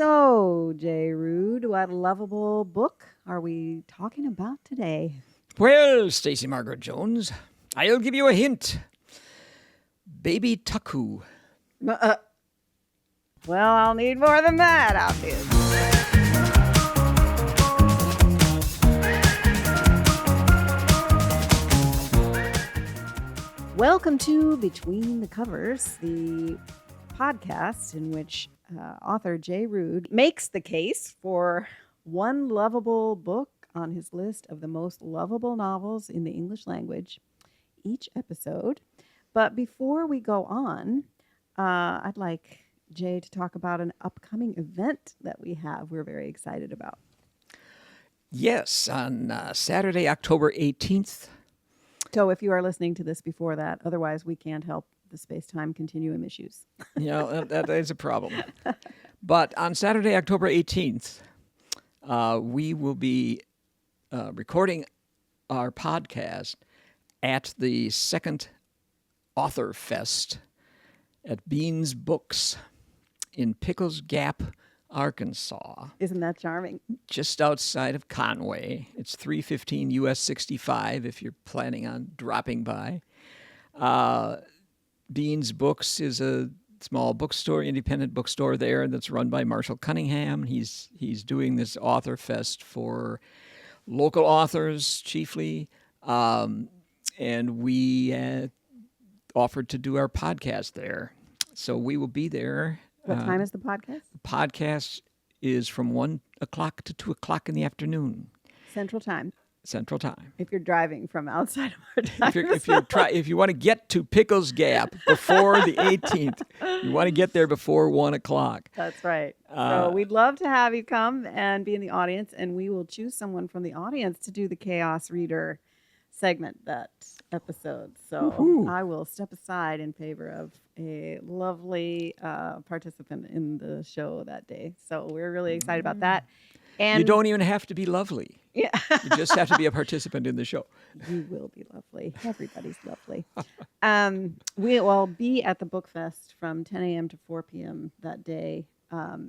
So, Jay Ruud, what lovable book are we talking about today? Well, Stacey Margaret Jones, I'll give you a hint. Baby Tuckoo. Well, I'll need more than that, obviously. Welcome to Between the Covers, the podcast in which author Jay Ruud makes the case for one lovable book on his list of the most lovable novels in the English language each episode. But before we go on, I'd like Jay to talk about an upcoming event that we have we're very excited about. Yes, on Saturday, October 18th. So if you are listening to this before that, otherwise we can't help the space-time continuum issues. Yeah, that is a problem. But on Saturday, October 18th, we will be recording our podcast at the second Author Fest at Beans Books in Pickles Gap, Arkansas. Isn't that charming? Just outside of Conway. It's 315 US 65 if you're planning on dropping by. Beans Books is a small bookstore, independent bookstore there that's run by Marshall Cunningham. He's doing this Author Fest for local authors chiefly, and we offered to do our podcast there. So we will be there. What time is the podcast? The podcast is from 1 o'clock to 2 o'clock in the afternoon. Central Time. Central Time. If you're driving from outside of our time. If you want to get to Pickles Gap before the 18th, you want to get there before 1 o'clock. That's right. So we'd love to have you come and be in the audience, and we will choose someone from the audience to do the Chaos Reader segment that episode. So Woo-hoo. I will step aside in favor of a lovely participant in the show that day. So we're really excited about that. And you don't even have to be lovely. Yeah. You just have to be a participant in the show. You will be lovely. Everybody's lovely. We will be at the Book Fest from 10 a.m. to 4 p.m. that day,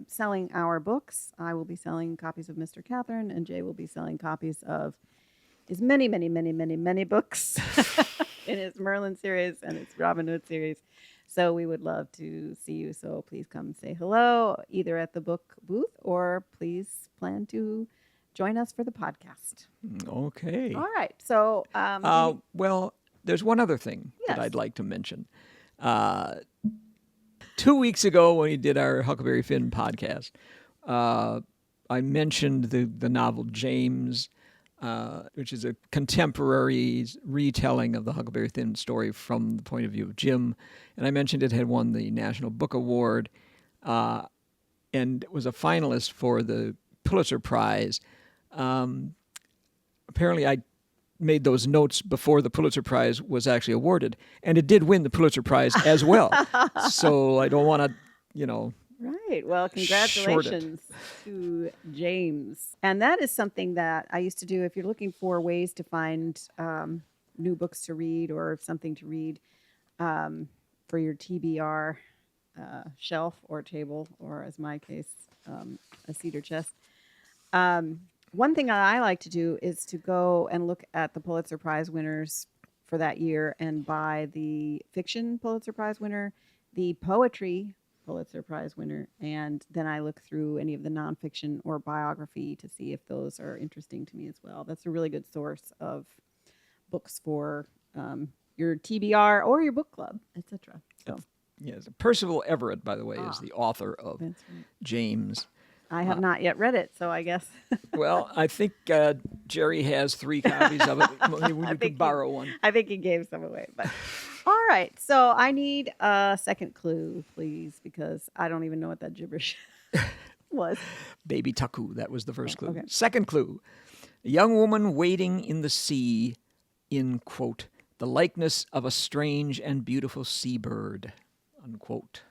selling our books. I will be selling copies of Mr. Catherine, and Jay will be selling copies of his many, many, many, many, many books in his Merlin series and his Robin Hood series. So we would love to see you. So please come say hello, either at the book booth or please plan to join us for the podcast. Okay. All right. So, well, there's one other thing Yes. that I'd like to mention. 2 weeks ago, when we did our Huckleberry Finn podcast, I mentioned the novel James, which is a contemporary retelling of the Huckleberry Finn story from the point of view of Jim. And I mentioned it had won the National Book Award and was a finalist for the Pulitzer Prize. Apparently, I made those notes before the Pulitzer Prize was actually awarded, and it did win the Pulitzer Prize as well. So I don't want to, right. Well, congratulations to James. And that is something that I used to do if you're looking for ways to find new books to read or something to read for your TBR shelf or table, or as my case, a cedar chest. One thing that I like to do is to go and look at the Pulitzer Prize winners for that year and buy the fiction Pulitzer Prize winner, the poetry Pulitzer Prize winner, and then I look through any of the nonfiction or biography to see if those are interesting to me as well. That's a really good source of books for your TBR or your book club, etc. So, yes, Percival Everett, by the way, is the author of that's right. James. I have not yet read it, so I guess. Well, I think Jerry has 3 copies of it. Maybe we could borrow one. I think he gave some away. But all right, so I need a second clue, please, because I don't even know what that gibberish was. Baby Tuckoo, that was the first clue. Okay. Second clue, a young woman wading in the sea in, quote, the likeness of a strange and beautiful seabird, unquote.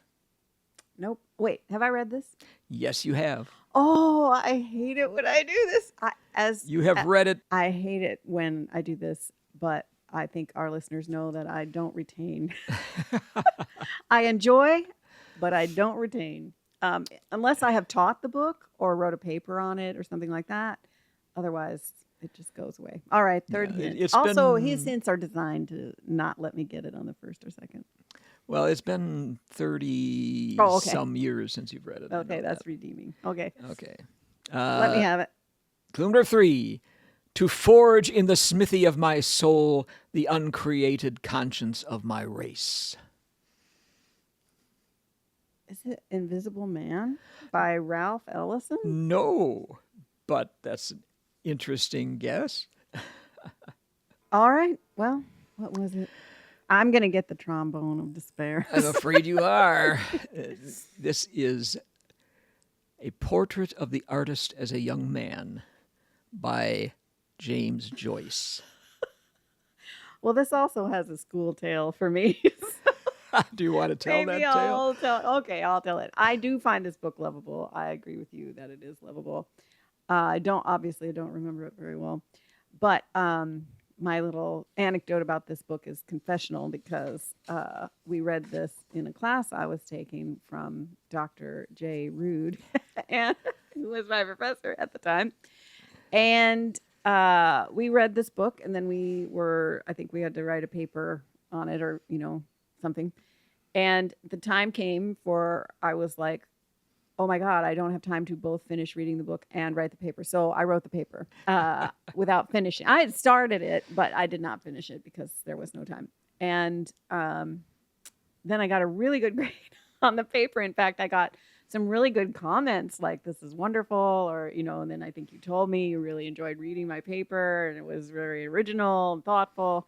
Nope. Wait, have I read this? Yes, you have. Oh, I hate it when I do this. You have read it. I hate it when I do this, but I think our listeners know that I don't retain. I enjoy, but I don't retain. unless I have taught the book or wrote a paper on it or something like that. Otherwise, it just goes away. All right, third hint. it's Also, been- his hints are designed to not let me get it on the first or second. Well, it's been 30 Oh, okay. some years since you've read it. I Okay, know that's redeeming. Okay, that. Okay. let me have it. Clue number 3. To forge in the smithy of my soul the uncreated conscience of my race. Is it Invisible Man by Ralph Ellison? No, but that's an interesting guess. All right. Well, what was it? I'm going to get the trombone of despair. I'm afraid you are. This is A Portrait of the Artist as a Young Man by James Joyce. Well, this also has a school tale for me. Do you want to tell Maybe that tale? I'll tell. Okay, I'll tell it. I do find this book lovable. I agree with you that it is lovable. I don't remember it very well, but my little anecdote about this book is confessional because we read this in a class I was taking from Dr. Jay Ruud, and who was my professor at the time, and we read this book, and then I think we had to write a paper on it or something. And the time came I was like, oh my God, I don't have time to both finish reading the book and write the paper. So I wrote the paper without finishing. I had started it, but I did not finish it because there was no time. And then I got a really good grade on the paper. In fact, I got some really good comments like, this is wonderful, or, and then I think you told me you really enjoyed reading my paper and it was very original and thoughtful.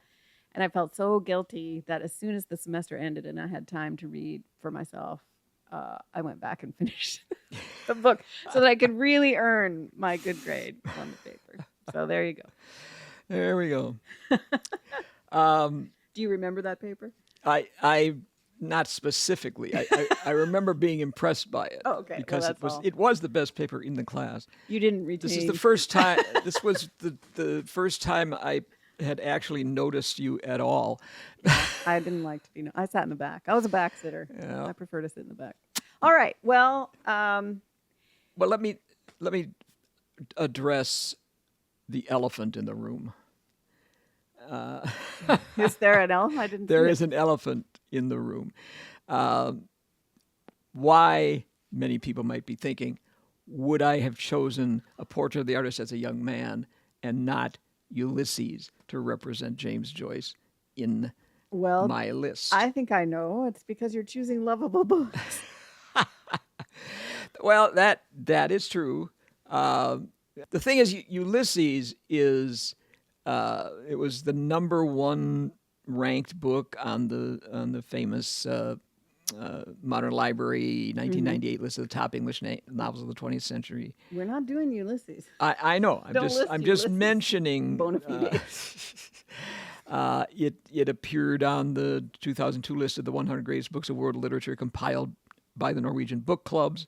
And I felt so guilty that as soon as the semester ended and I had time to read for myself, I went back and finished the book so that I could really earn my good grade on the paper. So there you go. There we go. Do you remember that paper? I not specifically. I remember being impressed by it. Oh, okay. Because Well, it was the best paper in the class. You didn't retain. This is the first time. This was the first time I had actually noticed you at all. I didn't like to be. I sat in the back. I was a back sitter. Yeah. I prefer to sit in the back. All right. Well. Well, let me address the elephant in the room. Is there an elephant? I didn't. There see is an elephant in the room. Why, many people might be thinking, would I have chosen A Portrait of the Artist as a Young Man and not Ulysses to represent James Joyce in my list? I think I know. It's because you're choosing lovable books. Well, that is true. The thing is, Ulysses is it was the number one ranked book on the famous Modern Library 1998 list of the top English novels of the 20th century. We're not doing Ulysses. I know. I'm just Ulysses. mentioning. Bona fide. It appeared on the 2002 list of the 100 greatest books of world literature compiled by the Norwegian book clubs.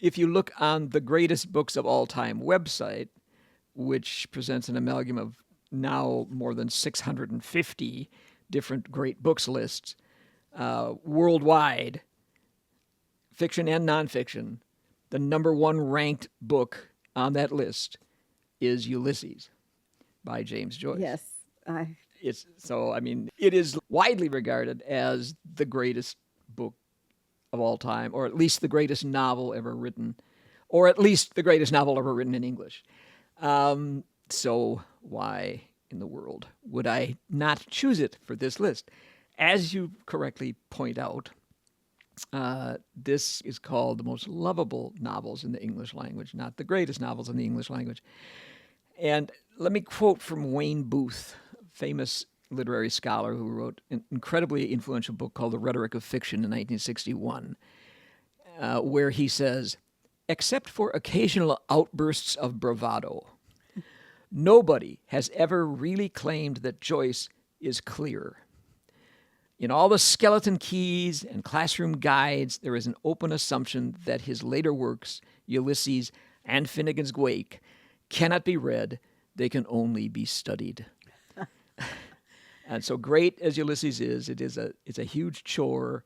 If you look on the greatest books of all time website, which presents an amalgam of now more than 650 different great books lists worldwide, fiction and nonfiction, the number one ranked book on that list is Ulysses by James Joyce. Yes. It is widely regarded as the greatest book of all time, or at least the greatest novel ever written, or at least the greatest novel ever written in English. So why in the world would I not choose it for this list? As you correctly point out, this is called the most lovable novels in the English language, not the greatest novels in the English language. And let me quote from Wayne Booth, famous literary scholar who wrote an incredibly influential book called The Rhetoric of Fiction in 1961, where he says, "Except for occasional outbursts of bravado, nobody has ever really claimed that Joyce is clear. In all the skeleton keys and classroom guides, there is an open assumption that his later works, Ulysses and Finnegan's Wake, cannot be read, they can only be studied." And so great as Ulysses is, it's a huge chore.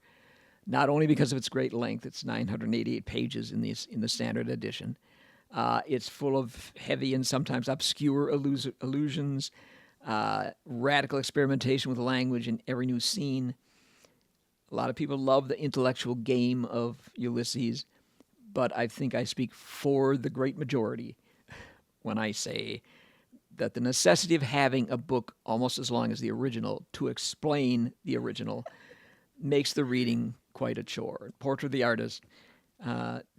not only because of its great length, it's 988 pages in the standard edition. It's full of heavy and sometimes obscure allusions, radical experimentation with language in every new scene. A lot of people love the intellectual game of Ulysses, but I think I speak for the great majority when I say that the necessity of having a book almost as long as the original to explain the original makes the reading quite a chore. Portrait of the Artist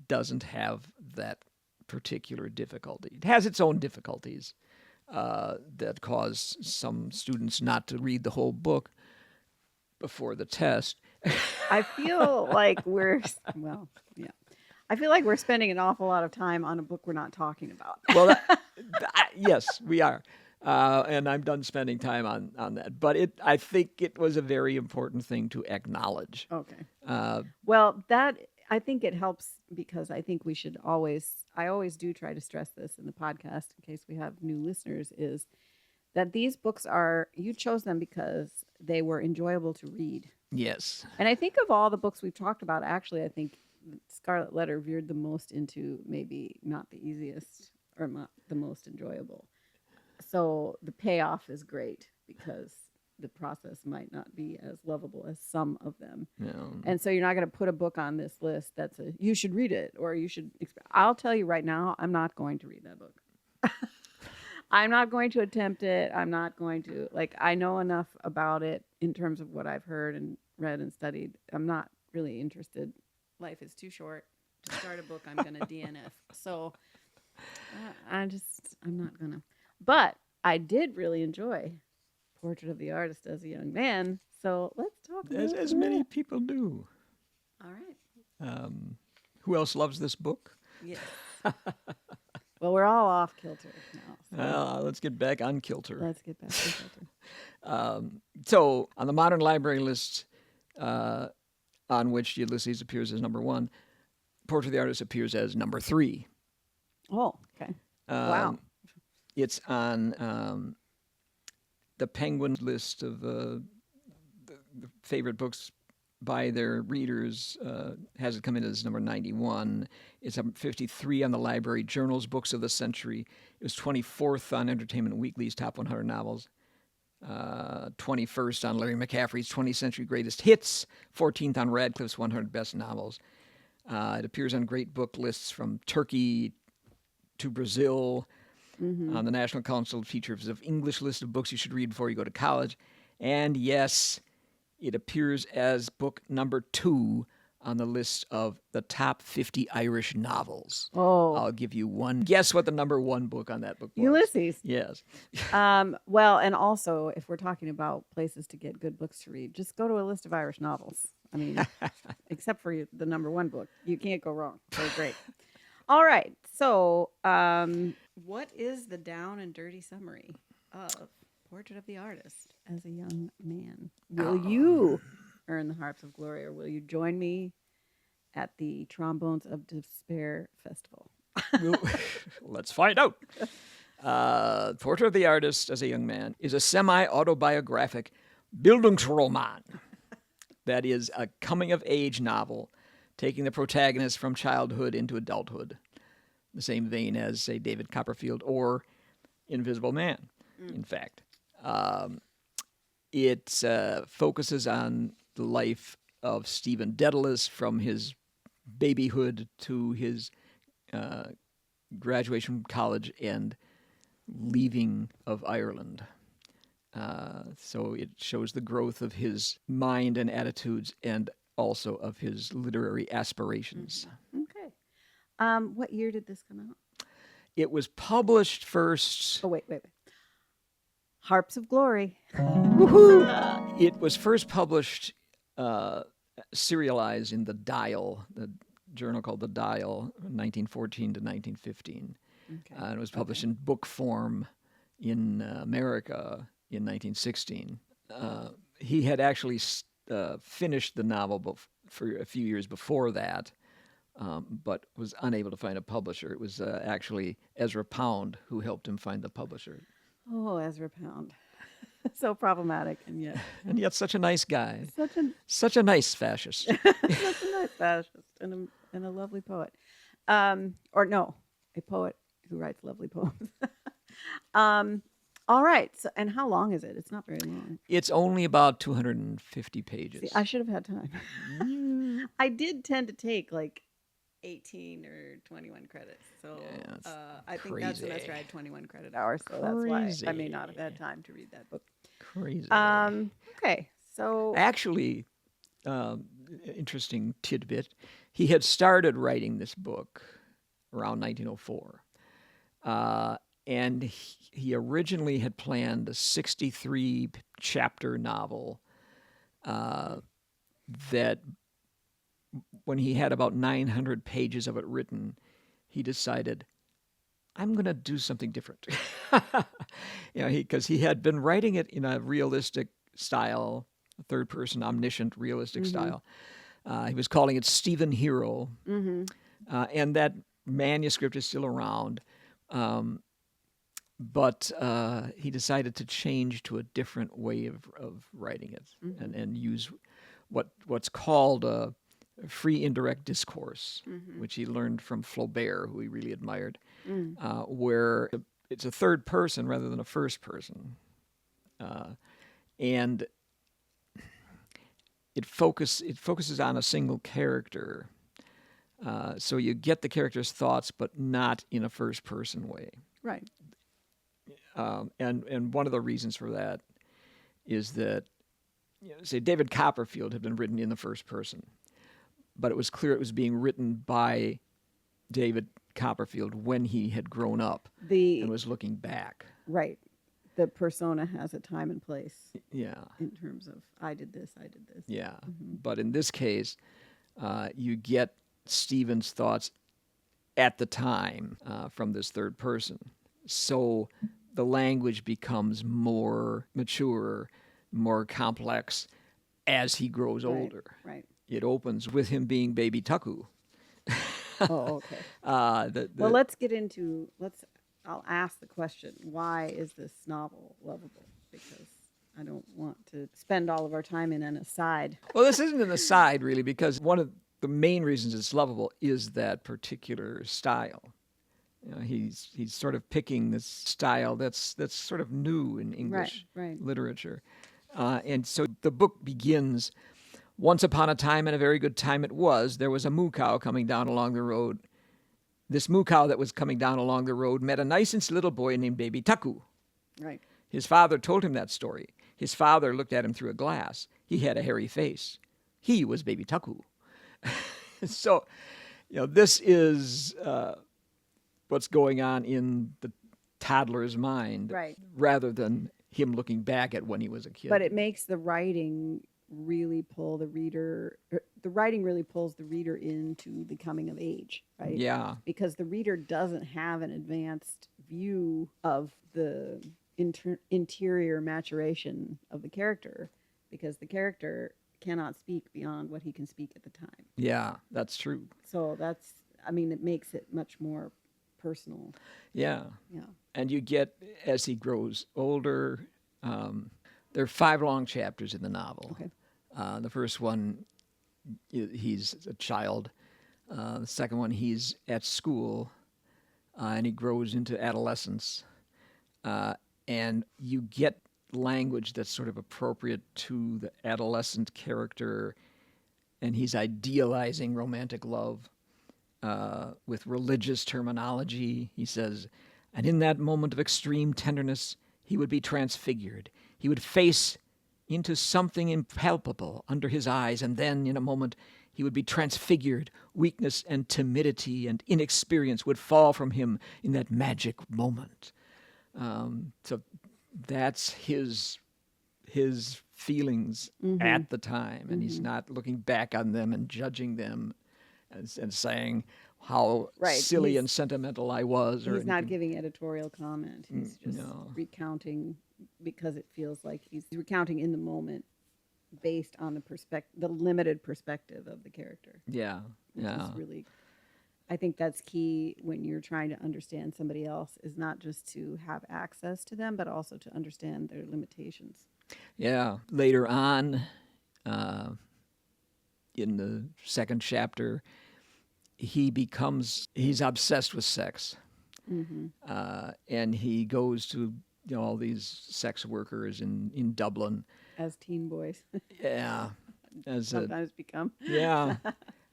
doesn't have that particular difficulty. It has its own difficulties that cause some students not to read the whole book before the test. I feel like I feel like we're spending an awful lot of time on a book we're not talking about. Well, yes, we are. And I'm done spending time on that. But I think it was a very important thing to acknowledge. Okay. Well, that I think it helps because I think we should I always do try to stress this in the podcast in case we have new listeners, is that these books you chose them because they were enjoyable to read. Yes. And I think of all the books we've talked about, actually, I think Scarlet Letter veered the most into maybe not the easiest or not the most enjoyable. So the payoff is great because the process might not be as lovable as some of them. No. And so you're not going to put a book on this list that's you should read it or you should. I'll tell you right now, I'm not going to read that book. I'm not going to attempt it. I'm not going to, I know enough about it in terms of what I've heard and read and studied. I'm not really interested. Life is too short to start a book I'm going to DNF. So I'm not going to. But I did really enjoy Portrait of the Artist as a young man. So let's talk about as many people do. All right. Who else loves this book? Yes. Well, we're all off kilter now. Let's get back on kilter. Let's get back on kilter. So on the modern library list, on which Ulysses appears as number 1, Portrait of the Artist appears as number 3. Oh, okay. Wow. It's on the Penguin list of the favorite books by their readers. Has it come in as number 91. It's number 53 on the Library Journal's Books of the Century. It was 24th on Entertainment Weekly's Top 100 Novels. 21st on Larry McCaffrey's 20th Century Greatest Hits. 14th on Radcliffe's 100 Best Novels. It appears on great book lists from Turkey to Brazil. Mm-hmm. On the National Council Features of English list of books you should read before you go to college. And yes, it appears as book number 2 on the list of the top 50 Irish novels. Oh. I'll give you one. Guess what the number 1 book on that book was? Ulysses. Yes. Well, and also, if we're talking about places to get good books to read, just go to a list of Irish novels. I mean, except for the number 1 book. You can't go wrong. They're great. All right. So, what is the down and dirty summary of Portrait of the Artist as a young man? Will you earn the Harps of Glory, or will you join me at the Trombones of Despair Festival? Let's find out. Portrait of the Artist as a young man is a semi-autobiographic Bildungsroman. That is a coming-of-age novel taking the protagonist from childhood into adulthood. The same vein as, say, David Copperfield or Invisible Man, in fact. It focuses on the life of Stephen Dedalus from his babyhood to his graduation from college and leaving of Ireland. So it shows the growth of his mind and attitudes and also of his literary aspirations. Okay. What year did this come out? It was published first... Oh, wait. Harps of Glory. Woohoo! It was first published, serialized in The Dial, the journal called The Dial, 1914 to 1915. Okay. And it was published in book form in America in 1916. He had actually finished the novel for a few years before that, but was unable to find a publisher. It was actually Ezra Pound who helped him find the publisher. Oh, Ezra Pound. So problematic, and yet such a nice guy, such a such a nice fascist. such a nice fascist and a lovely poet. Or no, a poet who writes lovely poems. um, all right. So, and how long is it? It's not very long. It's only about 250 pages. See, I should have had time. I did tend to take like 18 or 21 credits. So I think that semester I had 21 credit hours. So that's why I may not have had time to read that book. Crazy. Okay. So actually, interesting tidbit, he had started writing this book around 1904. And he originally had planned a 63-chapter novel that when he had about 900 pages of it written, he decided, I'm going to do something different. Because he had been writing it in a realistic style, a third-person, omniscient, realistic style. He was calling it Stephen Hero. And that manuscript is still around. But he decided to change to a different way of writing it and use what's called a free indirect discourse, which he learned from Flaubert, who he really admired, where it's a third person rather than a first person. And it focuses on a single character. So you get the character's thoughts, but not in a first person way. right. And one of the reasons for that is that, say, David Copperfield had been written in the first person, but it was clear it was being written by David Copperfield when he had grown up and was looking back. Right. The persona has a time and place. Yeah. In terms of, I did this. Yeah. But in this case, you get Stephen's thoughts at the time from this third person. So the language becomes more mature, more complex as he grows older. Right. It opens with him being baby Tuku. Oh, okay. Well, let's get into, I'll ask the question, why is this novel lovable? Because I don't want to spend all of our time in an aside. Well, this isn't an aside, really, because one of the main reasons it's lovable is that particular style. He's sort of picking this style that's sort of new in English literature. And so the book begins, once upon a time, and a very good time it was, there was a moo cow coming down along the road. This moo cow that was coming down along the road met a nice little boy named Baby Tuku. Right. His father told him that story. His father looked at him through a glass. He had a hairy face. He was Baby Tuku. So, this is what's going on in the toddler's mind, rather than him looking back at when he was a kid. But it makes the writing really pull the reader. The writing really pulls the reader into the coming of age, right? Yeah. Because the reader doesn't have an advanced view of the interior maturation of the character, because the character cannot speak beyond what he can speak at the time. Yeah, that's true. So it makes it much more personal. Yeah. And you get, as he grows older, there are 5 long chapters in the novel. Okay. The first one, he's a child. The second one, he's at school, and he grows into adolescence. And you get language that's sort of appropriate to the adolescent character, and he's idealizing romantic love with religious terminology. He says, and in that moment of extreme tenderness, he would be transfigured. He would face into something impalpable under his eyes, and then in a moment he would be transfigured. Weakness and timidity and inexperience would fall from him in that magic moment. So that's his feelings at the time, and he's not looking back on them and judging them and saying how silly and sentimental I was. He's not giving editorial comment. He's just recounting because it feels like he's recounting in the moment based on the limited perspective of the character. Yeah, which is really I think that's key when you're trying to understand somebody else, is not just to have access to them, but also to understand their limitations. Yeah. Later on, in the second chapter, he's obsessed with sex. Mm-hmm. And he goes to all these sex workers in Dublin. As teen boys Yeah. sometimes become. Yeah.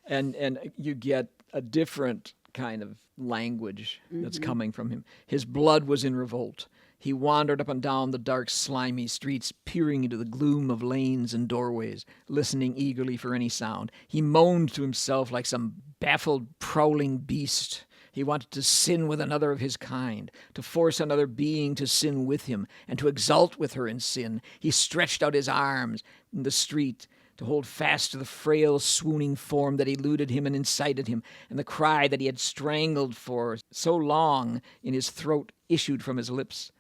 And you get a different kind of language that's coming from him. His blood was in revolt. He wandered up and down the dark, slimy streets, peering into the gloom of lanes and doorways, listening eagerly for any sound. He moaned to himself like some baffled, prowling beast. He wanted to sin with another of his kind, to force another being to sin with him, and to exult with her in sin. He stretched out his arms in the street to hold fast to the frail, swooning form that eluded him and incited him, and the cry that he had strangled for so long in his throat issued from his lips.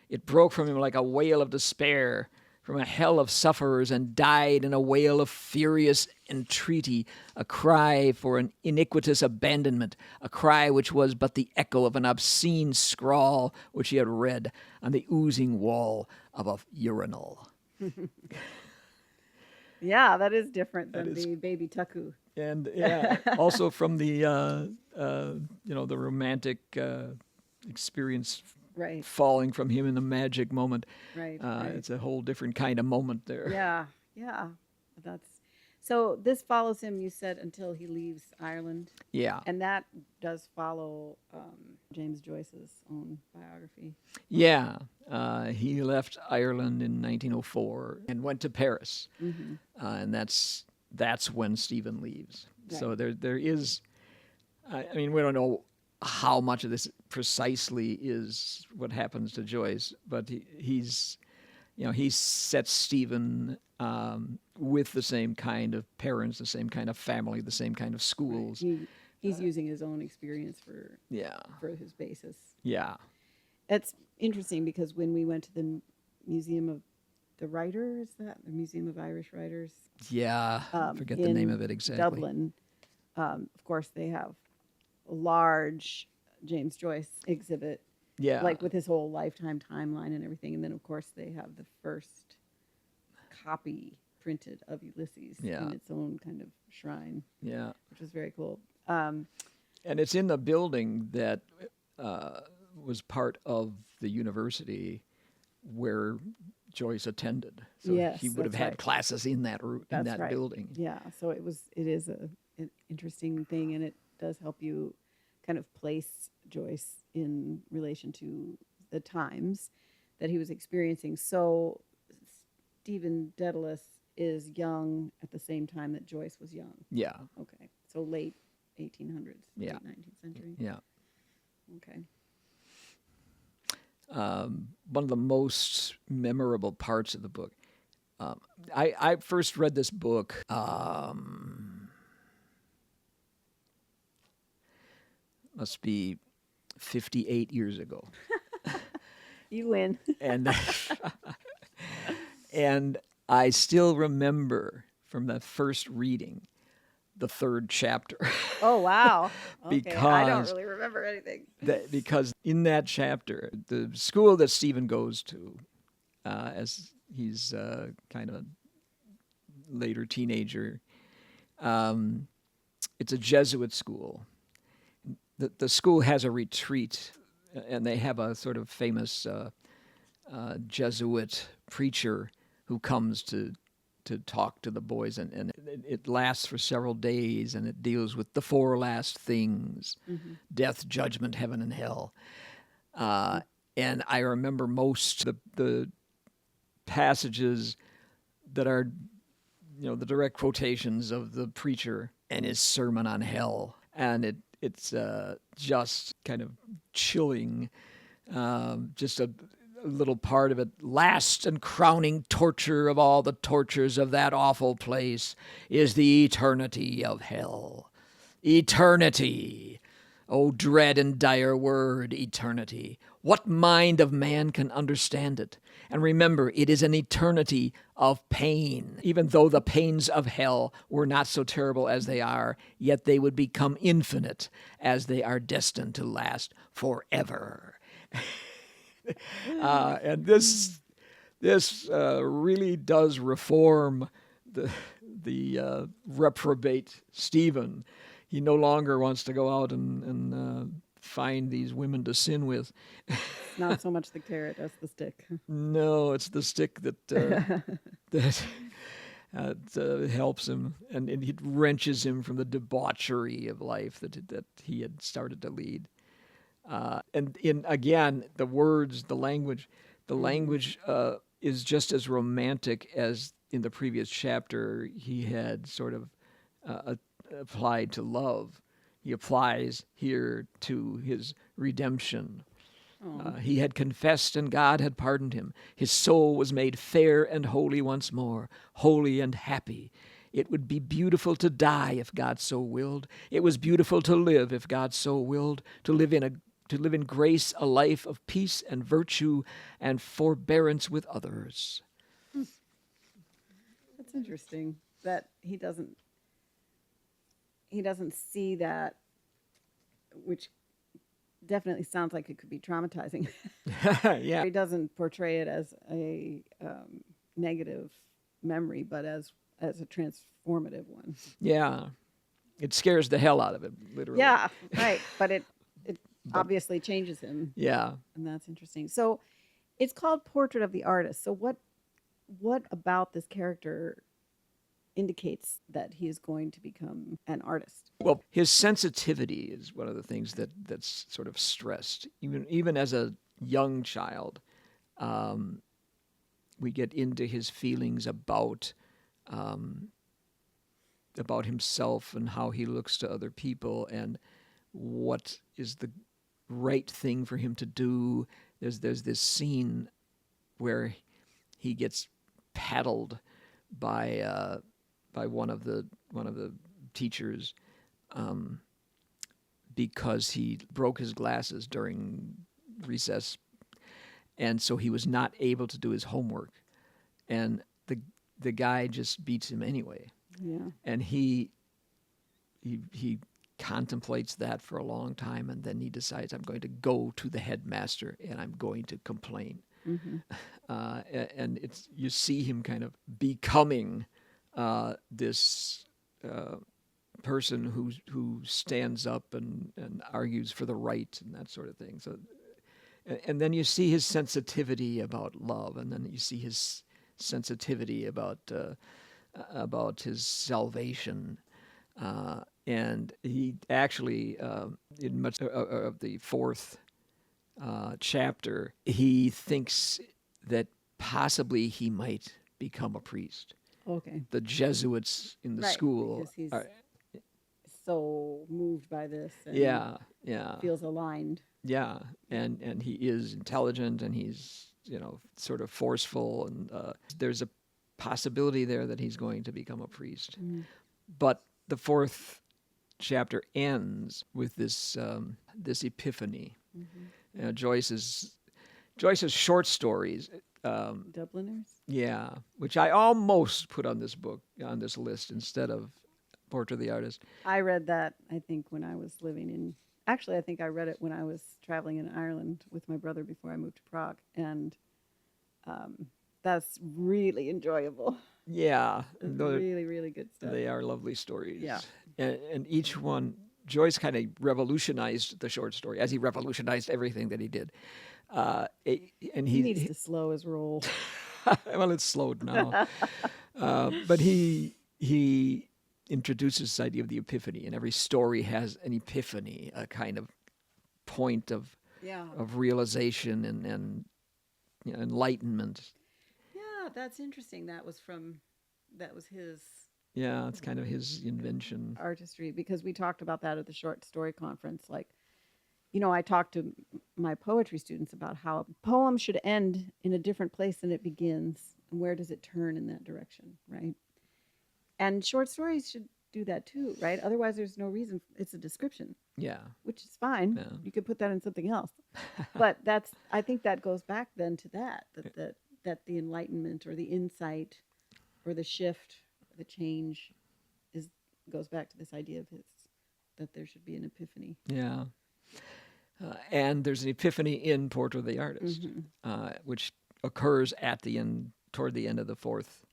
It broke from him like a wail of despair from a hell of sufferers, and died in a wail of furious entreaty, a cry for an iniquitous abandonment, a cry which was but the echo of an obscene scrawl which he had read on the oozing wall of a urinal. Yeah, that is different than the baby tuku. And yeah, also from the the romantic experience, Right. falling from him in the magic moment. Right. It's a whole different kind of moment there. Yeah. So this follows him, you said, until he leaves Ireland. Yeah. And that does follow James Joyce's own biography. Yeah. He left Ireland in 1904 and went to Paris. Mm-hmm. And that's when Stephen leaves. Right. So there is, I mean, we don't know how much of this precisely is what happens to Joyce, but he sets Stephen with the same kind of parents, the same kind of family, the same kind of schools. Right. He's using his own experience for his basis. Yeah. It's interesting because when we went to the Museum of the Writers, the Museum of Irish Writers. Yeah, I forget the name of it exactly. Dublin, of course, they have a large James Joyce exhibit. Yeah. Like with his whole lifetime timeline and everything. And then, of course, they have the first copy printed of Ulysses in its own kind of shrine. Yeah. Which was very cool. And it's in the building that was part of the university where Joyce attended. So he would have had classes in that building. Yeah. So it is an interesting thing, and it does help you kind of place Joyce in relation to the times that he was experiencing. So Stephen Dedalus is young at the same time that Joyce was young. Yeah. Okay. So late 1800s, late 19th century. Yeah. Okay. One of the most memorable parts of the book. I first read this book must be 58 years ago. You win. And I still remember from that first reading the third chapter. Oh, wow. Okay. Because I don't really remember anything. Because in that chapter, the school that Stephen goes to, as he's kind of a later teenager, it's a Jesuit school. The school has a retreat, and they have a sort of famous Jesuit preacher who comes to talk to the boys, and it lasts for several days, and it deals with the four last things: death, judgment, heaven, and hell. And I remember most the passages that are, the direct quotations of the preacher and his sermon on hell, and it's just kind of chilling. Just a little part of it. Last and crowning torture of all the tortures of that awful place is the eternity of hell. Eternity. O dread and dire word, eternity! What mind of man can understand it? And remember, it is an eternity of pain. Even though the pains of hell were not so terrible as they are, yet they would become infinite as they are destined to last forever. And this really does reform the reprobate Stephen. He no longer wants to go out and find these women to sin with. Not so much the carrot as the stick. No, it's the stick that helps him, and it wrenches him from the debauchery of life that he had started to lead. And again, the words, the language is just as romantic as in the previous chapter he had sort of applied to love. He applies here to his redemption. He had confessed and God had pardoned him. His soul was made fair and holy once more, holy and happy. It would be beautiful to die if God so willed. It was beautiful to live if God so willed, to live in grace a life of peace and virtue and forbearance with others. That's interesting that he doesn't see that, which definitely sounds like it could be traumatizing. Yeah. He doesn't portray it as a negative memory, but as a transformative one. Yeah. It scares the hell out of him, literally. Yeah, right. But it obviously changes him. Yeah. And that's interesting. So it's called Portrait of the Artist. So what about this character indicates that he is going to become an artist? Well, his sensitivity is one of the things that's sort of stressed. Even as a young child, we get into his feelings about himself and how he looks to other people and what is the right thing for him to do. There's this scene where he gets paddled by one of the teachers because he broke his glasses during recess, and so he was not able to do his homework, and the guy just beats him anyway. Yeah. And he contemplates that for a long time, and then he decides, I'm going to go to the headmaster and I'm going to complain. Mm-hmm. And you see him kind of becoming this person who stands up and argues for the right and that sort of thing. So, and then you see his sensitivity about love, and then you see his sensitivity about his salvation. And he actually, in much of the fourth chapter, he thinks that possibly he might become a priest. Okay. The Jesuits in the school because he's so moved by this. And yeah. feels aligned. Yeah, and he is intelligent, and he's sort of forceful, and there's a possibility there that he's going to become a priest. Mm. But the fourth chapter ends with this epiphany. Mm-hmm. Joyce's short stories. Dubliners? Yeah, which I almost put on this list instead of Portrait of the Artist. I read that, I think, when I was living in... Actually, I think I read it when I was traveling in Ireland with my brother before I moved to Prague. And that's really enjoyable. Yeah. It's really, really good stuff. They are lovely stories. Yeah. And each one, Joyce kind of revolutionized the short story, as he revolutionized everything that he did. And he needs to slow his roll. Well, it's slowed now. But he introduces this idea of the epiphany, and every story has an epiphany, a kind of point of realization and enlightenment. Yeah, that's interesting. That was his... Yeah, it's kind of his invention. Artistry, because we talked about that at the short story conference. Like, I talked to my poetry students about how a poem should end in a different place than it begins, and where does it turn in that direction, right? And short stories do that too, right? Otherwise, there's no reason. It's a description, Yeah. which is fine. Yeah. You could put that in something else. But I think that goes back then to that the enlightenment or the insight or the shift, the change goes back to this idea of that there should be an epiphany. Yeah. And there's an epiphany in Portrait of the Artist, which occurs at the end, toward the end of the 4th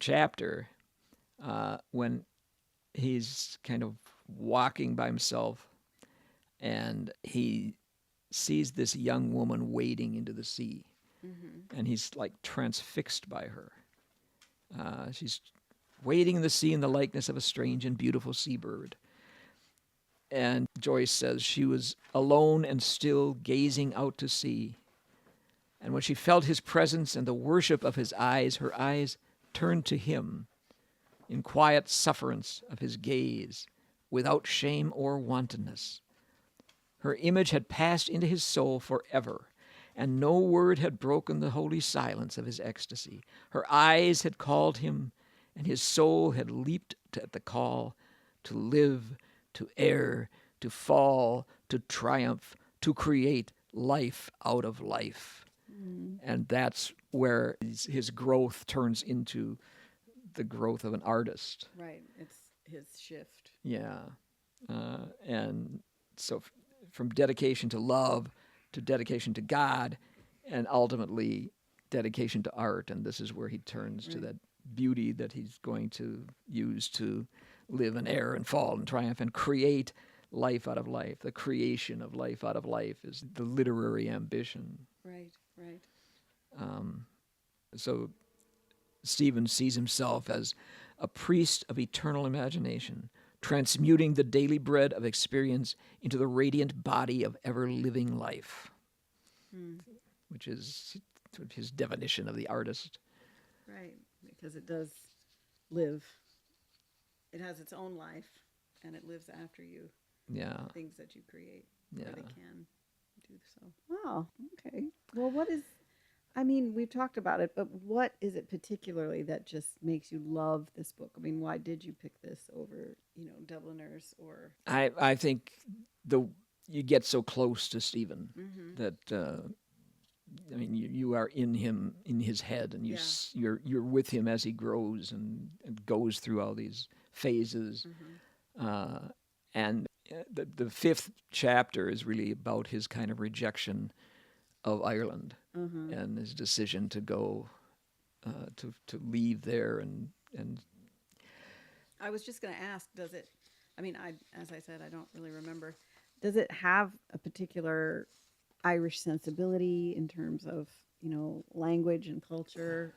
chapter, when he's kind of walking by himself, and he sees this young woman wading into the sea, and he's like transfixed by her. She's wading in the sea in the likeness of a strange and beautiful seabird. And Joyce says she was alone and still gazing out to sea. And when she felt his presence and the worship of his eyes, her eyes turned to him in quiet sufferance of his gaze, without shame or wantonness. Her image had passed into his soul forever, and no word had broken the holy silence of his ecstasy. Her eyes had called him, and his soul had leaped at the call to live, to err, to fall, to triumph, to create life out of life. And that's where his growth turns into the growth of an artist. Right. It's his shift. Yeah. And so from dedication to love to dedication to God, and ultimately dedication to art. And this is where he turns to that beauty that he's going to use to live and err and fall and triumph and create life out of life. The creation of life out of life is the literary ambition. Right. So Stephen sees himself as a priest of eternal imagination, transmuting the daily bread of experience into the radiant body of ever-living life, which is his definition of the artist. Right, because it does live. It has its own life, and it lives after you. Yeah. Things that you create, Yeah. or they can do so. Wow, okay. Well, we've talked about it, but what is it particularly that just makes you love this book? I mean, why did you pick this over, Dubliners or... I think you get so close to Stephen that you are in him, in his head, and you're with him as he grows and goes through all these phases. And the 5th chapter is really about his kind of rejection of Ireland and his decision to go to leave there and I was just going to ask, does it, as I said, I don't really remember. Does it have a particular Irish sensibility in terms of, language and culture,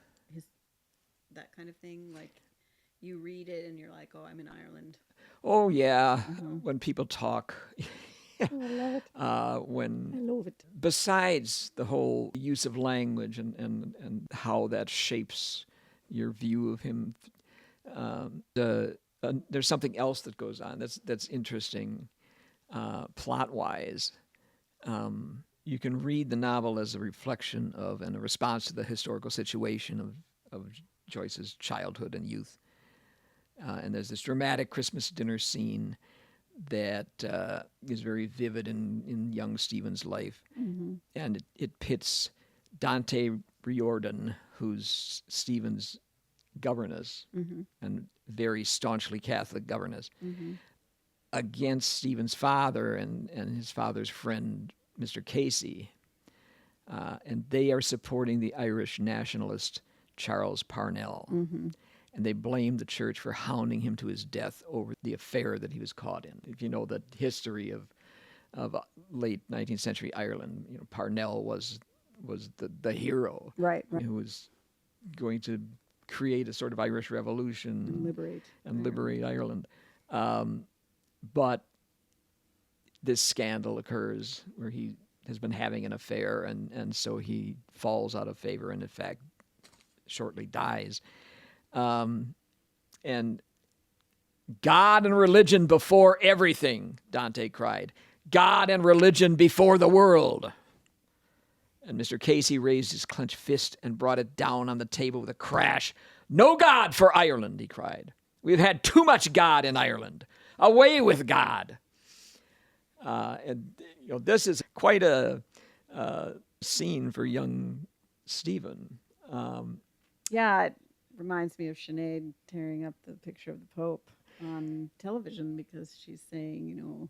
that kind of thing? Like, you read it and you're like, oh, I'm in Ireland. Oh, yeah. When people talk. Oh, I love it. I love it. Besides the whole use of language and how that shapes your view of him, there's something else that goes on that's interesting, plot-wise. You can read the novel as a reflection of and a response to the historical situation of Joyce's childhood and youth. And there's this dramatic Christmas dinner scene that is very vivid in young Stephen's life. And it pits Dante Riordan, who's Stephen's governess, and very staunchly Catholic governess, against Stephen's father and his father's friend, Mr. Casey. And they are supporting the Irish nationalist Charles Parnell. And they blame the church for hounding him to his death over the affair that he was caught in. If you know the history of late 19th century Ireland, Parnell was the hero, right, who was going to create a sort of Irish revolution and liberate Ireland. But this scandal occurs where he has been having an affair, and so he falls out of favor and, in fact, shortly dies. And God and religion before everything, Dante cried. God and religion before the world. And Mr. Casey raised his clenched fist and brought it down on the table with a crash. No God for Ireland, he cried. We've had too much God in Ireland. Away with God. And this is quite a scene for young Stephen. Yeah, it reminds me of Sinead tearing up the picture of the Pope on television because she's saying,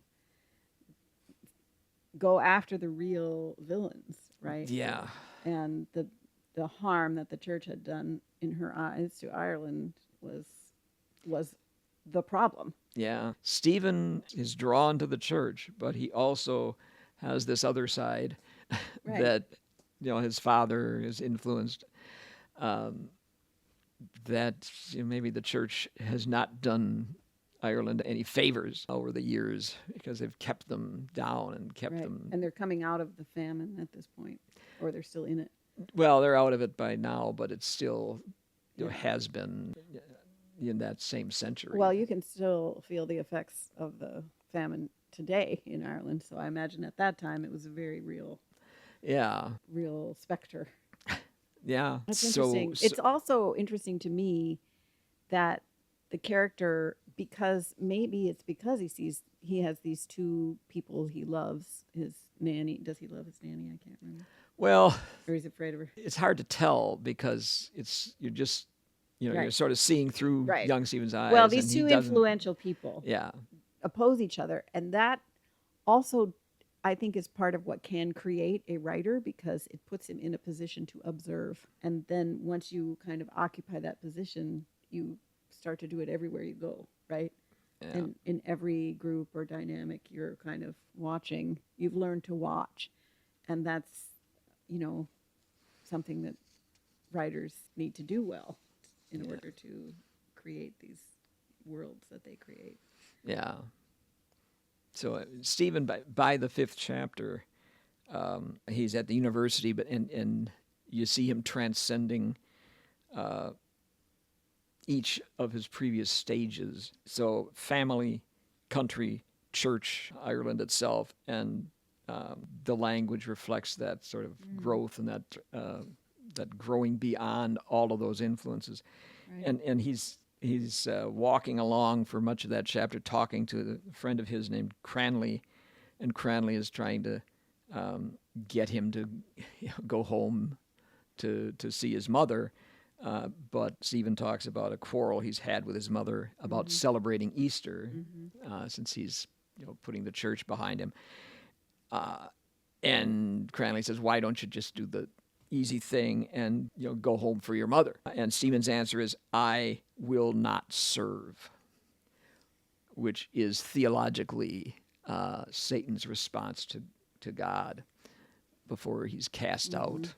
go after the real villains, right? Yeah. And the harm that the church had done in her eyes to Ireland was the problem. Yeah. Stephen is drawn to the church, but he also has this other side Right. that his father is influenced. That maybe the church has not done Ireland any favors over the years because they've kept them down and kept Right. them. And they're coming out of the famine at this point, or they're still in it. Well, they're out of it by now, but it still has been in that same century. Well, you can still feel the effects of the famine today in Ireland. So I imagine at that time it was a very real specter. Yeah. That's interesting. It's also interesting to me that the character, because he has these two people he loves, his nanny. Does he love his nanny? I can't remember. Well, or he's afraid of her. It's hard to tell because you're sort of seeing through young Stephen's eyes. Well, these two influential people Yeah. oppose each other. And that also, I think, is part of what can create a writer because it puts him in a position to observe. And then once you kind of occupy that position, you start to do it everywhere you go, right? Yeah. And in every group or dynamic you're kind of watching, you've learned to watch. And that's, something that writers need to do well in order to create these worlds that they create. Yeah. So Stephen, by the fifth chapter, he's at the university, and you see him transcending each of his previous stages. So family, country, church, Ireland itself, and the language reflects that sort of growth and that growing beyond all of those influences. Right. And he's walking along for much of that chapter talking to a friend of his named Cranley, and Cranley is trying to get him to go home to see his mother. But Stephen talks about a quarrel he's had with his mother about celebrating Easter, since he's putting the church behind him. And Cranley says, "Why don't you just do the easy thing and go home for your mother?" And Stephen's answer is, "I will not serve," which is theologically Satan's response to God before he's cast out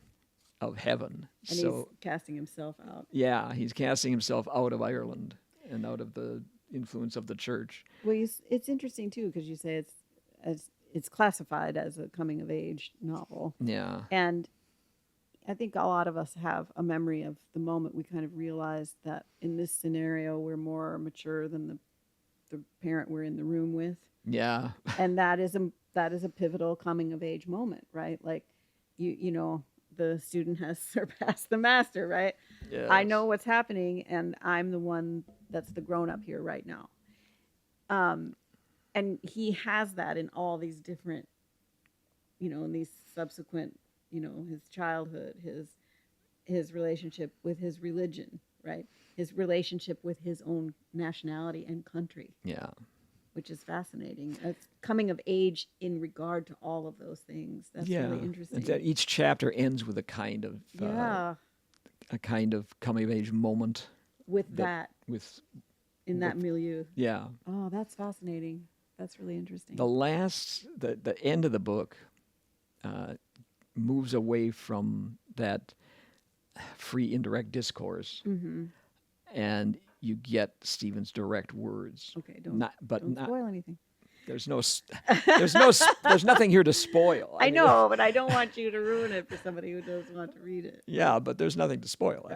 of heaven. And he's casting himself out. Yeah, he's casting himself out of Ireland and out of the influence of the church. Well, it's interesting too because you say it's classified as a coming of age novel. Yeah, and I think a lot of us have a memory of the moment we kind of realized that in this scenario we're more mature than the parent we're in the room with. Yeah. And that is a pivotal coming of age moment, right? Like the student has surpassed the master, right? Yes. I know what's happening and I'm the one that's the grown up here right now. And he has that in all these different, in these subsequent, his childhood, his relationship with his religion, right? His relationship with his own nationality and country. Yeah. Which is fascinating. It's coming of age in regard to all of those things. That's really interesting. And that each chapter ends with a kind of coming of age moment. With that that milieu. Yeah. Oh, that's fascinating. That's really interesting. The end of the book moves away from that free indirect discourse, and you get Stephen's direct words. Okay, don't spoil anything. There's nothing here to spoil. I know, but I don't want you to ruin it for somebody who doesn't want to read it. Yeah, but there's nothing to spoil.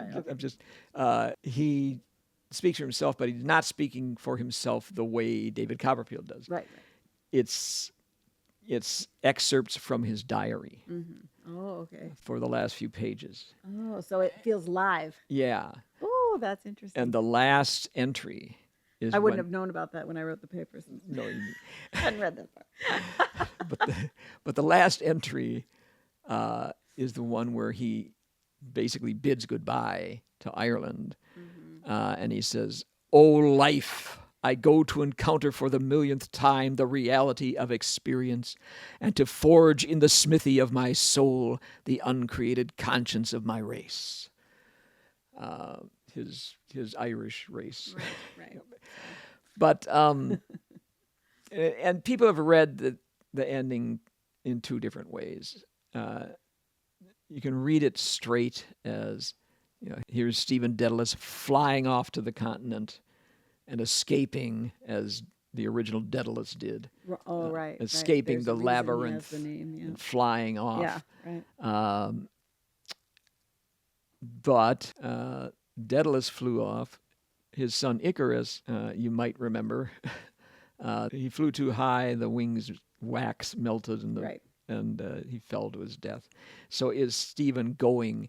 He speaks for himself, but he's not speaking for himself the way David Copperfield does. Right. It's excerpts from his diary. Oh, okay. For the last few pages. Oh, so it feels live. Yeah. Oh, that's interesting. And the last entry is I wouldn't when, have known about that when I wrote the papers. no, I hadn't read that part. but the last entry is the one where he basically bids goodbye to Ireland, and he says, "O life, I go to encounter for the millionth time the reality of experience, and to forge in the smithy of my soul the uncreated conscience of my race." His Irish race. Right. But and people have read the ending in two different ways. You can read it straight as, here's Stephen Dedalus flying off to the continent and escaping as the original Dedalus did. Oh, right. Escaping There's the a reason he labyrinth has the name, yeah. and flying off. Yeah, right. But Daedalus flew off. His son Icarus, you might remember, he flew too high, the wings wax melted, and he fell to his death. So is Stephen going,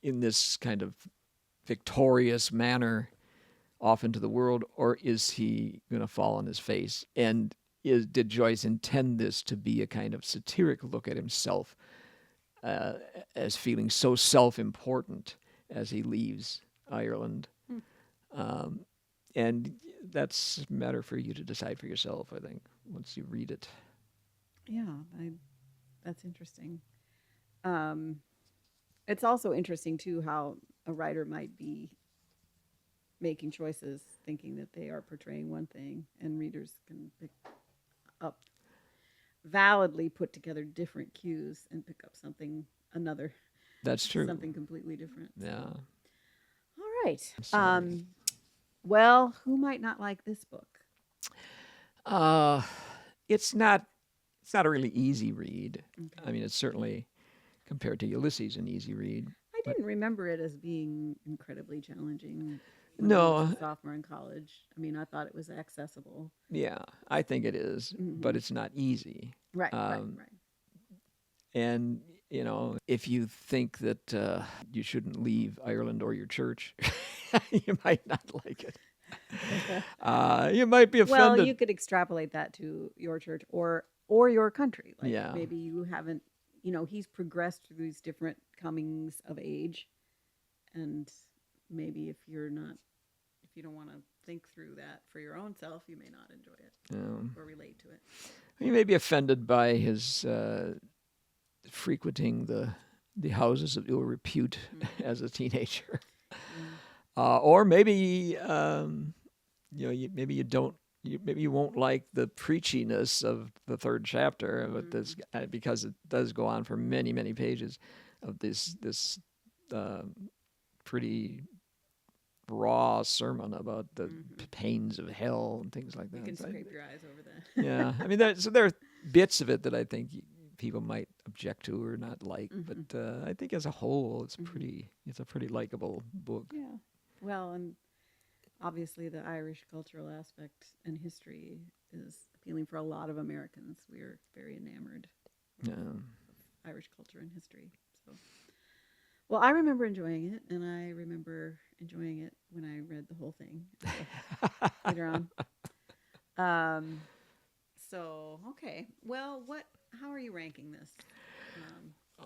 in this kind of victorious manner off into the world, or is he going to fall on his face? And did Joyce intend this to be a kind of satiric look at himself as feeling so self-important as he leaves Ireland? And that's a matter for you to decide for yourself, I think, once you read it. Yeah, that's interesting. It's also interesting, too, how a writer might be making choices thinking that they are portraying one thing, and readers can pick up, validly put together different cues and pick up another. That's true. Something completely different. Yeah. All right. Well, who might not like this book? It's not a really easy read. Okay. I mean, it's certainly, compared to Ulysses, an easy read. I didn't remember it as being incredibly challenging. No. I was a sophomore in college. I mean, I thought it was accessible. Yeah, I think it is, but it's not easy. Right. And, if you think that you shouldn't leave Ireland or your church, you might not like it. You might be offended. Well, you could extrapolate that to your church or your country. Like, maybe you haven't, he's progressed through these different comings of age. And maybe if you don't want to think through that for your own self, you may not enjoy it or relate to it. You may be offended by his frequenting the houses of ill repute as a teenager. Or maybe maybe you won't like the preachiness of the third chapter, but this because it does go on for many, many pages of this pretty raw sermon about the pains of hell and things like that. You can scrape your eyes over that. Yeah, I mean, there are bits of it that I think people might object to or not like, but I think as a whole, it's a pretty likable book. Yeah. Well, and obviously the Irish cultural aspect and history is appealing for a lot of Americans. We're very enamored of Irish culture and history. So, well, I remember enjoying it, and I remember enjoying it when I read the whole thing later on. So, okay. Well, how are you ranking this?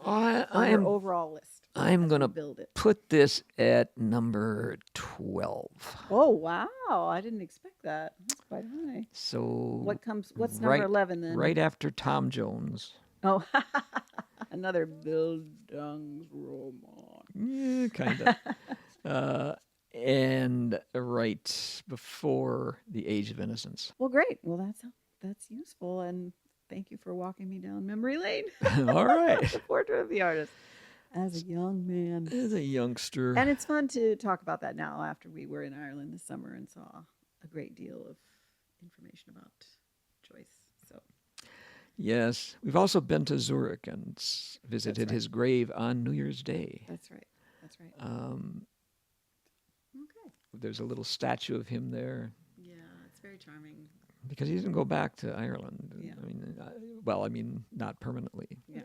On your overall list. I'm going to put this at number 12. Oh, wow. I didn't expect that. That's quite high. So what's number 11 then? Right after Tom Jones. Oh, another Bildungsroman. Yeah, kind of. And right before The Age of Innocence. Well, great. Well, that's useful, and thank you for walking me down memory lane. All right. The Portrait of the Artist. As a young man. As a youngster. And it's fun to talk about that now after we were in Ireland this summer and saw a great deal of information about Joyce. So. Yes. We've also been to Zurich and visited his grave on New Year's Day. That's right. Okay. There's a little statue of him there. Yeah, it's very charming. Because he didn't go back to Ireland. Yeah. I mean, not permanently. Yeah.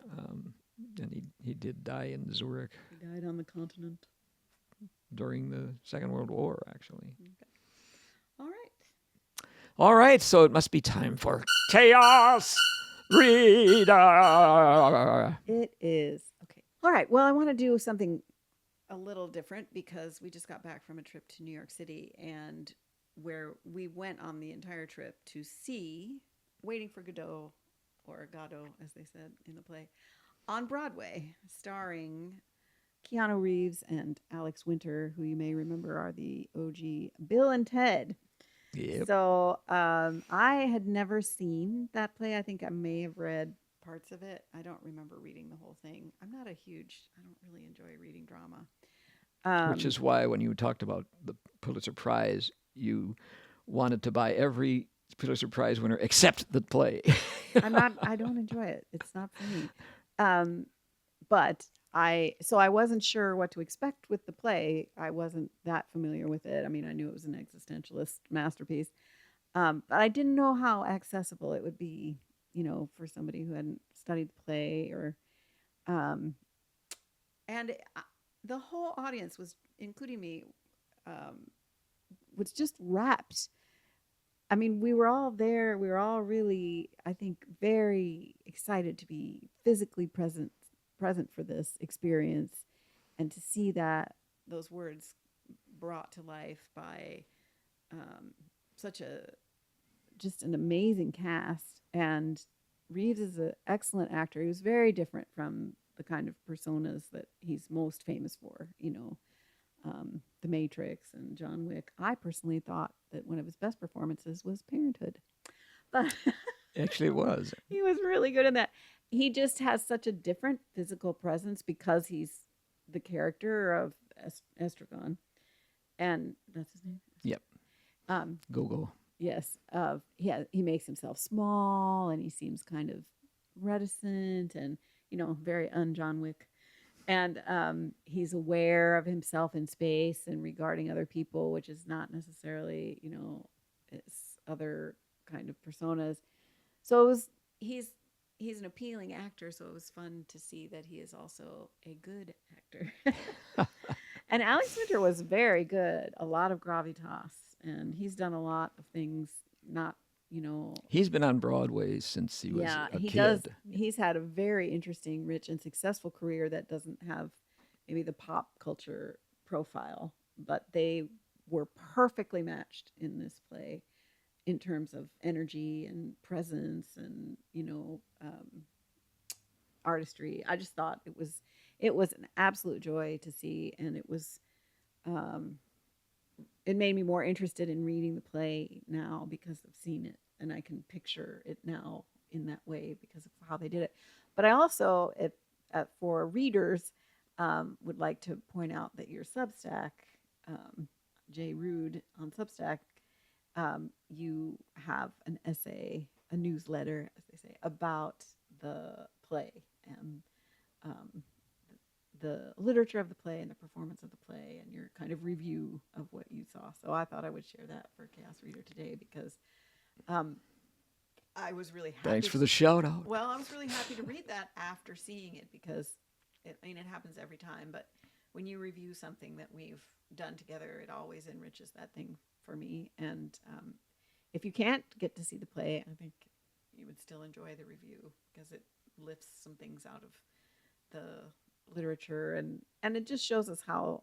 And he did die in Zurich. He died on the continent. During the Second World War, actually. Okay. All right, so it must be time for Chaos Reader. It is. Okay. All right. Well, I want to do something a little different because we just got back from a trip to New York City, and where we went on the entire trip to see Waiting for Godot, or Godot, as they said in the play, on Broadway, starring Keanu Reeves and Alex Winter, who you may remember are the OG Bill and Ted. Yep. So I had never seen that play. I think I may have read parts of it. I don't remember reading the whole thing. I don't really enjoy reading drama. Which is why when you talked about the Pulitzer Prize, you wanted to buy every Pulitzer Prize winner except the play. I don't enjoy it. It's not for me. But I wasn't sure what to expect with the play. I wasn't that familiar with it. I mean, I knew it was an existentialist masterpiece. But I didn't know how accessible it would be, for somebody who hadn't studied the play or, and the whole audience was, including me, was just rapt. I mean, we were all there. We were all really, I think, very excited to be physically present for this experience, and to see that those words brought to life by such just an amazing cast. And Reeves is an excellent actor. He was very different from the kind of personas that he's most famous for, The Matrix and John Wick. I personally thought that one of his best performances was Parenthood. But Actually, it was. He was really good in that. He just has such a different physical presence because he's the character of Estragon. And that's his name? Yep. Go. Yes. He makes himself small, and he seems kind of reticent and, very un-John Wick. And he's aware of himself in space and regarding other people, which is not necessarily, it's other kind of personas. So he's an appealing actor, so it was fun to see that he is also a good actor. And Alex Winter was very good, a lot of gravitas, and he's done a lot of things, not, He's been on Broadway since he was a kid. He's had a very interesting, rich, and successful career that doesn't have maybe the pop culture profile, but they were perfectly matched in this play in terms of energy and presence and, artistry. I just thought it was an absolute joy to see, and it was it made me more interested in reading the play now because I've seen it and I can picture it now in that way because of how they did it. But I also, for readers, would like to point out that your Substack, Jay Ruud on Substack, you have an essay, a newsletter, as they say, about the play and the literature of the play and the performance of the play and your kind of review of what you saw. So I thought I would share that for Chaos Reader today because I was really happy. Thanks for the shout out. Well, I was really happy to read that after seeing it because it happens every time, but when you review something that we've done together, it always enriches that thing for me. And if you can't get to see the play, I think you would still enjoy the review because it lifts some things out of the literature, and it just shows us how,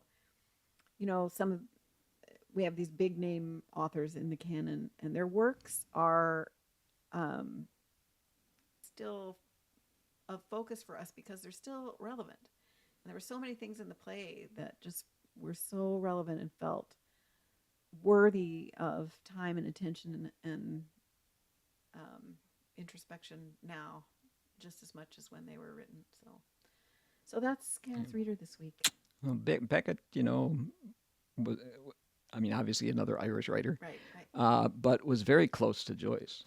we have these big name authors in the canon, and their works are still a focus for us because they're still relevant. And there were so many things in the play that just were so relevant and felt worthy of time and attention and introspection now, just as much as when they were written. So that's Chaos Reader this week. Well, Beckett, was, obviously another Irish writer, right. But was very close to Joyce.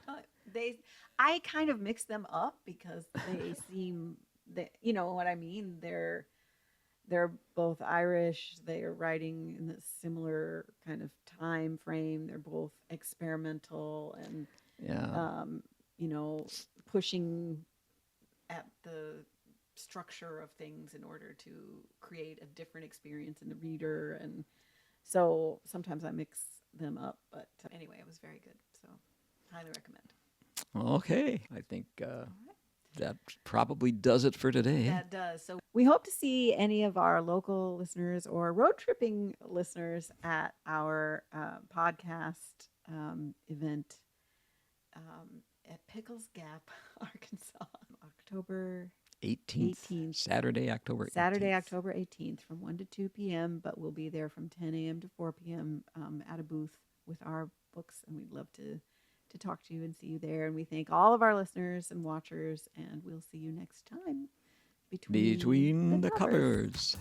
I kind of mix them up because they seem that, what I mean. They're both Irish. They are writing in a similar kind of time frame. They're both experimental and pushing at the structure of things in order to create a different experience in the reader. And so sometimes I mix them up, but anyway, it was very good. So Highly recommend. Okay. I think that probably does it for today. That does. So we hope to see any of our local listeners or road tripping listeners at our podcast event at Pickles Gap, Arkansas, October 18th. Saturday, October 18th. Saturday, October 18th from 1 to 2 p.m., but we'll be there from 10 a.m. to 4 p.m. At a booth with our books, and we'd love to talk to you and see you there. And we thank all of our listeners and watchers, and we'll see you next time between the covers.